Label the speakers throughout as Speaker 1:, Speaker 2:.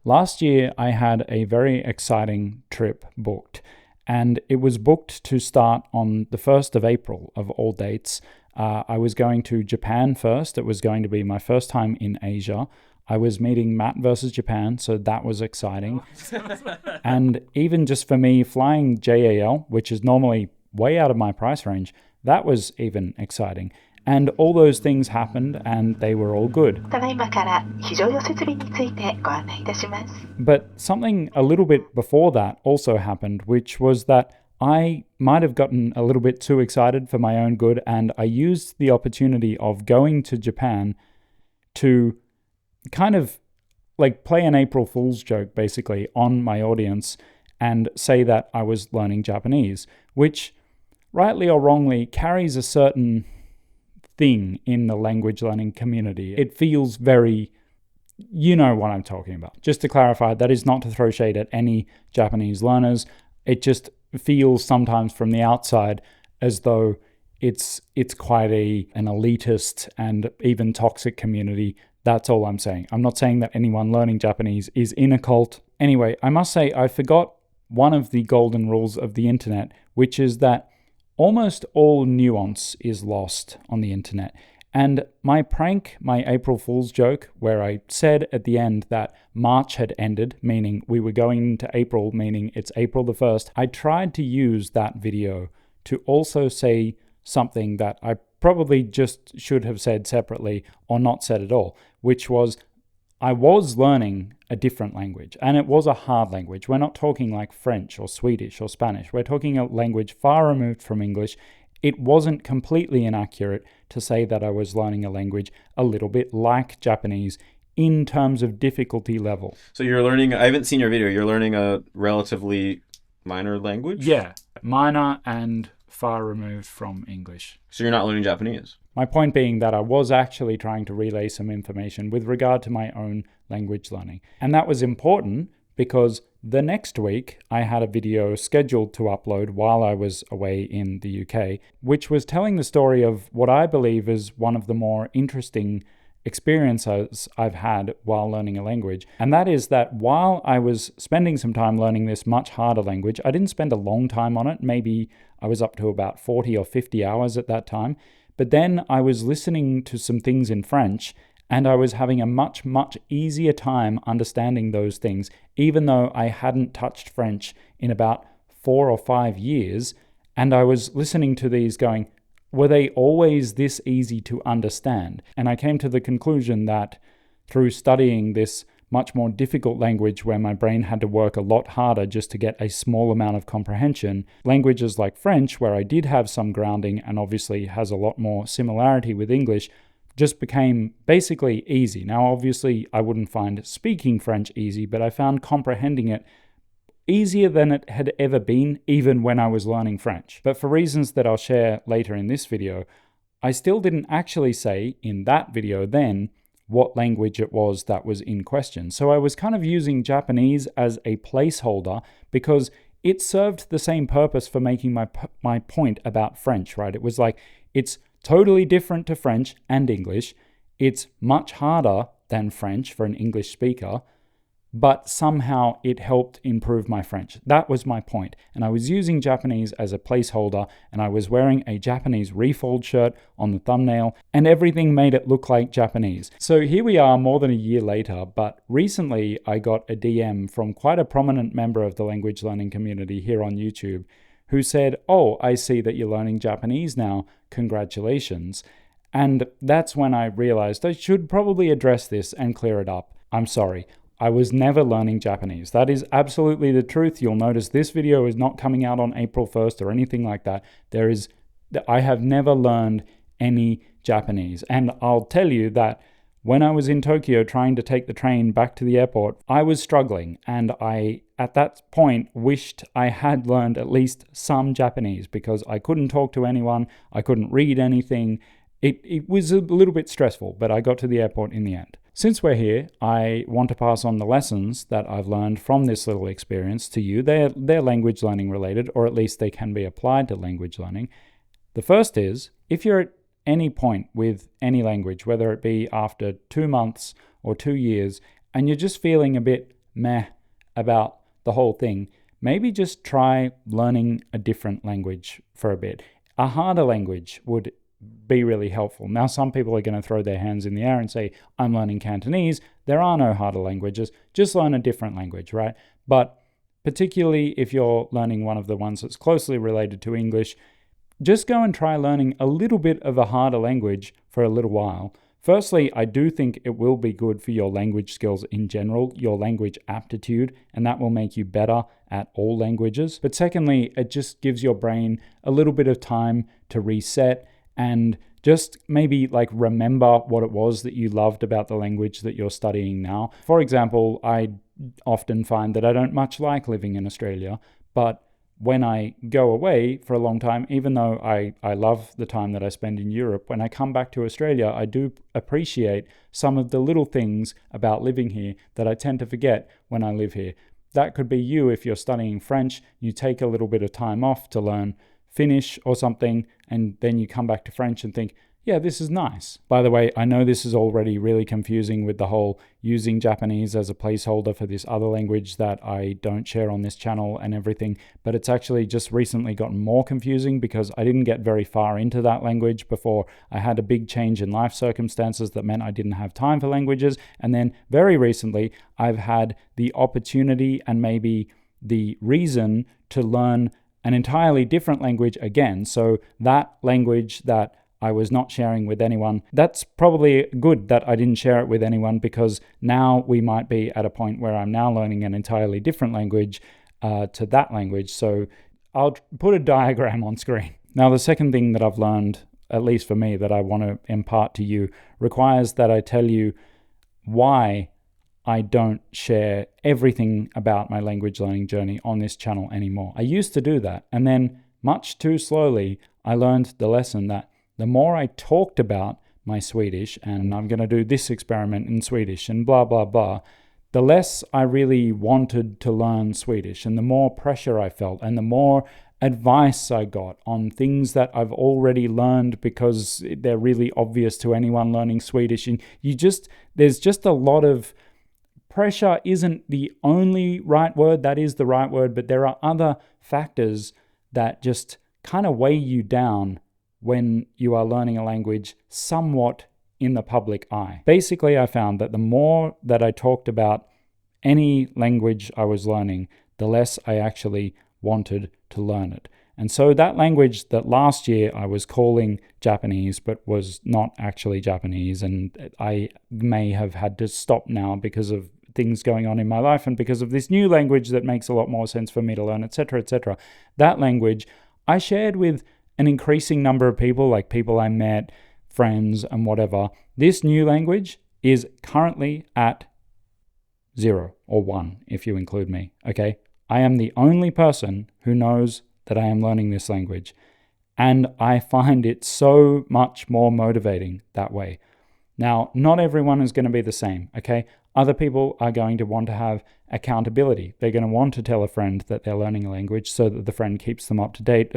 Speaker 1: Last year, I had a very exciting trip booked, and it was booked to start on the 1st of April of all dates. I was going to Japan first. It was going to be my first time in Asia. I was meeting Matt versus Japan, so that was exciting. And even just for me, flying JAL, which is normally way out of my price range, that was even exciting. And all those things happened, and they were all good.
Speaker 2: ただいまから非常用設備についてご案内いたします。
Speaker 1: But something a little bit before that also happened, which was that I might have gotten a little bit too excited for my own good, and I used the opportunity of going to Japan to kind of like play an April Fool's joke basically on my audience and say that I was learning Japanese, which rightly or wrongly carries a certain thing in the language learning community. It feels very, you know what I'm talking about. Just to clarify, that is not to throw shade at any Japanese learners. It just feels sometimes from the outside as though it's quite an elitist and even toxic community. That's all I'm saying. I'm not saying that anyone learning Japanese is in a cult. Anyway, I must say I forgot one of the golden rules of the internet, which is that almost all nuance is lost on the internet. And my prank, my April Fool's joke, where I said at the end that March had ended, meaning we were going into April, meaning it's April the 1st, I tried to use that video to also say something that I probably just should have said separately or not said at all, which was I was learning a different language, and it was a hard language. We're not talking like French or Swedish or Spanish. We're talking a language far removed from English. It wasn't completely inaccurate to say that I was learning a language a little bit like Japanese in terms of difficulty level.
Speaker 3: So you're learning, I haven't seen your video, you're learning a relatively minor language?
Speaker 1: Yeah, minor and far removed from English.
Speaker 3: So you're not learning Japanese?
Speaker 1: My point being that I was actually trying to relay some information with regard to my own language learning. And that was important because the next week I had a video scheduled to upload while I was away in the UK, which was telling the story of what I believe is one of the more interesting experiences I've had while learning a language. And that is that while I was spending some time learning this much harder language, I didn't spend a long time on it. Maybe I was up to about 40 or 50 hours at that time. But then I was listening to some things in French, and I was having a much, much easier time understanding those things, even though I hadn't touched French in about 4 or 5 years. And I was listening to these going, were they always this easy to understand? And I came to the conclusion that through studying this much more difficult language where my brain had to work a lot harder just to get a small amount of comprehension, languages like French, where I did have some grounding and obviously has a lot more similarity with English, just became basically easy. Now, obviously, I wouldn't find speaking French easy, but I found comprehending it easier than it had ever been, even when I was learning French. But for reasons that I'll share later in this video, I still didn't actually say in that video then what language it was that was in question. So I was kind of using Japanese as a placeholder because it served the same purpose for making my point about French, right? It was like, it's totally different to French and English. It's much harder than French for an English speaker, but somehow it helped improve my French. That was my point. And I was using Japanese as a placeholder, and I was wearing a Japanese refold shirt on the thumbnail, and everything made it look like Japanese. So here we are more than a year later, but recently I got a DM from quite a prominent member of the language learning community here on YouTube who said, "Oh, I see that you're learning Japanese now. Congratulations." And that's when I realized I should probably address this and clear it up. I'm sorry. I was never learning Japanese. That is absolutely the truth. You'll notice this video is not coming out on April 1st or anything like that. I have never learned any Japanese. And I'll tell you that when I was in Tokyo trying to take the train back to the airport, I was struggling. And I, at that point, wished I had learned at least some Japanese because I couldn't talk to anyone. I couldn't read anything. It was a little bit stressful, but I got to the airport in the end. Since we're here, I want to pass on the lessons that I've learned from this little experience to you. They're language learning related, or at least they can be applied to language learning. The first is, if you're at any point with any language, whether it be after 2 months or 2 years, and you're just feeling a bit meh about the whole thing, maybe just try learning a different language for a bit. A harder language would be really helpful. Now, some people are going to throw their hands in the air and say, I'm learning Cantonese. There are no harder languages. Just learn a different language, right? But particularly if you're learning one of the ones that's closely related to English, just go and try learning a little bit of a harder language for a little while. Firstly, I do think it will be good for your language skills in general, your language aptitude, and that will make you better at all languages. But secondly, it just gives your brain a little bit of time to reset and just maybe like remember what it was that you loved about the language that you're studying now. For example, I often find that I don't much like living in Australia, but when I go away for a long time, even though I love the time that I spend in Europe, when I come back to Australia, I do appreciate some of the little things about living here that I tend to forget when I live here. That could be you if you're studying French, you take a little bit of time off to learn Finnish or something, and then you come back to French and think, yeah, this is nice. By the way, I know this is already really confusing with the whole using Japanese as a placeholder for this other language that I don't share on this channel and everything, but it's actually just recently gotten more confusing because I didn't get very far into that language before I had a big change in life circumstances that meant I didn't have time for languages. And then very recently, I've had the opportunity and maybe the reason to learn an entirely different language again. So that language that I was not sharing with anyone, that's probably good that I didn't share it with anyone, because now we might be at a point where I'm now learning an entirely different language to that language. So I'll put a diagram on screen. Now, the second thing that I've learned, at least for me, that I want to impart to you requires that I tell you why I don't share everything about my language learning journey on this channel anymore. I used to do that, and then much too slowly, I learned the lesson that the more I talked about my Swedish, and I'm going to do this experiment in Swedish and blah, blah, blah, the less I really wanted to learn Swedish, and the more pressure I felt, and the more advice I got on things that I've already learned because they're really obvious to anyone learning Swedish. And there's just a lot of pressure. Isn't the only right word, that is the right word, but there are other factors that just kind of weigh you down when you are learning a language somewhat in the public eye. Basically, I found that the more that I talked about any language I was learning, the less I actually wanted to learn it. And so that language that last year I was calling Japanese, but was not actually Japanese, and I may have had to stop now because of things going on in my life and because of this new language that makes a lot more sense for me to learn, etc., etc. That language I shared with an increasing number of people, like people I met, friends, and whatever. This new language is currently at 0 or 1, if you include me, okay? I am the only person who knows that I am learning this language, and I find it so much more motivating that way. Now, not everyone is going to be the same, okay? Other people are going to want to have accountability. They're going to want to tell a friend that they're learning a language so that the friend keeps them up to date,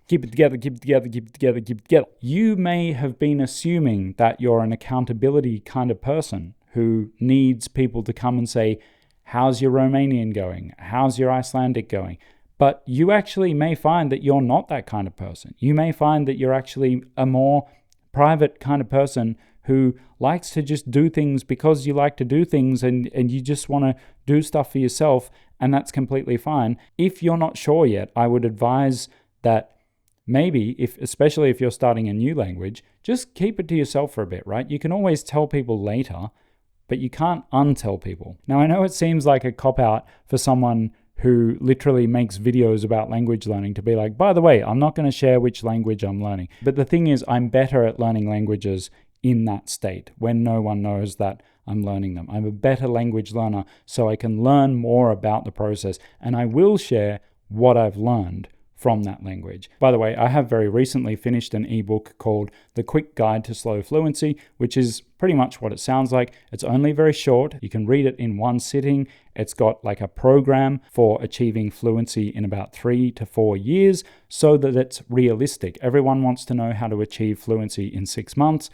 Speaker 1: keep it together, keep it together, keep it together, keep it together. You may have been assuming that you're an accountability kind of person who needs people to come and say, how's your Romanian going? How's your Icelandic going? But you actually may find that you're not that kind of person. You may find that you're actually a more private kind of person who likes to just do things because you like to do things, and you just want to do stuff for yourself, and that's completely fine. If you're not sure yet, I would advise that maybe, especially if you're starting a new language, just keep it to yourself for a bit, right? You can always tell people later, but you can't untell people. Now, I know it seems like a cop-out for someone who literally makes videos about language learning to be like, by the way, I'm not going to share which language I'm learning. But the thing is, I'm better at learning languages in that state when no one knows that I'm learning them. I'm a better language learner, so I can learn more about the process, and I will share what I've learned from that language. By the way, I have very recently finished an ebook called The Quick Guide to Slow Fluency, which is pretty much what it sounds like. It's only very short. You can read it in one sitting. It's got like a program for achieving fluency in about 3 to 4 years so that it's realistic. Everyone wants to know how to achieve fluency in 6 months.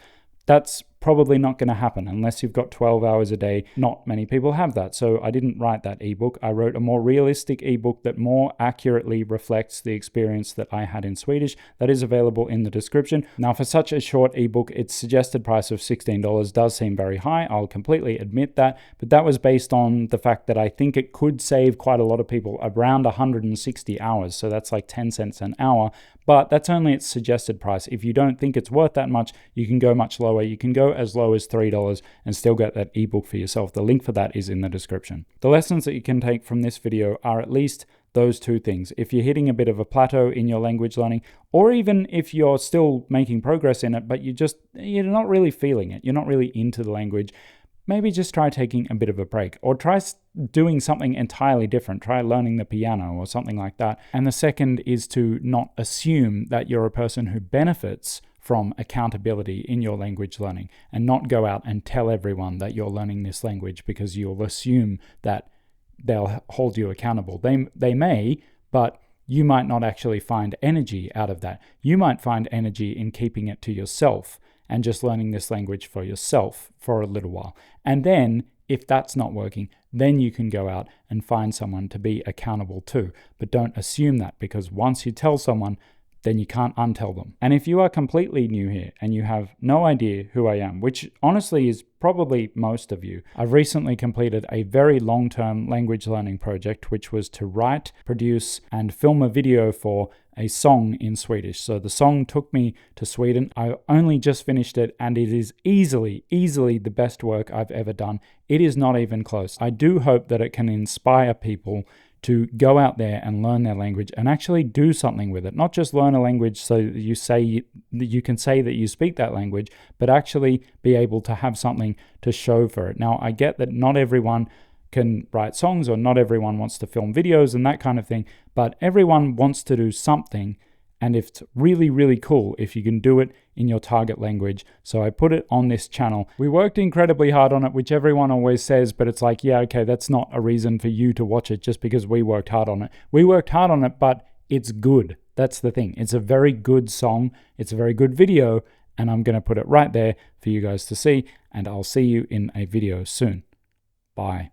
Speaker 1: That's probably not going to happen unless you've got 12 hours a day. Not many people have that. So I didn't write that ebook. I wrote a more realistic ebook that more accurately reflects the experience that I had in Swedish. That is available in the description. Now, for such a short ebook, its suggested price of $16 does seem very high. I'll completely admit that. But that was based on the fact that I think it could save quite a lot of people around 160 hours. So that's like 10 cents an hour. But that's only its suggested price. If you don't think it's worth that much, you can go much lower. You can go as low as $3 and still get that ebook for yourself. The link for that is in the description. The lessons that you can take from this video are at least those two things. If you're hitting a bit of a plateau in your language learning, or even if you're still making progress in it, but you're not really feeling it, you're not really into the language, maybe just try taking a bit of a break, or try doing something entirely different. Try learning the piano or something like that. And the second is to not assume that you're a person who benefits from accountability in your language learning, and not go out and tell everyone that you're learning this language because you'll assume that they'll hold you accountable. They may, but you might not actually find energy out of that. You might find energy in keeping it to yourself and just learning this language for yourself for a little while. And then, if that's not working, then you can go out and find someone to be accountable to. But don't assume that, because once you tell someone, then you can't untell them. And if you are completely new here and you have no idea who I am, which honestly is probably most of you, I've recently completed a very long-term language learning project, which was to write, produce, and film a video for a song in Swedish. So the song took me to Sweden. I only just finished it, and it is easily the best work I've ever done. It is not even close. I do hope that it can inspire people to go out there and learn their language and actually do something with it. Not just learn a language so that you can say that you speak that language, but actually be able to have something to show for it. Now, I get that not everyone can write songs, or not everyone wants to film videos and that kind of thing, but everyone wants to do something. And it's really cool if you can do it in your target language. So I put it on this channel. We worked incredibly hard on it, which everyone always says, but it's like, yeah, okay, that's not a reason for you to watch it just because we worked hard on it. We worked hard on it, but it's good. That's the thing. It's a very good song. It's a very good video, and I'm going to put it right there for you guys to see, and I'll see you in a video soon. Bye.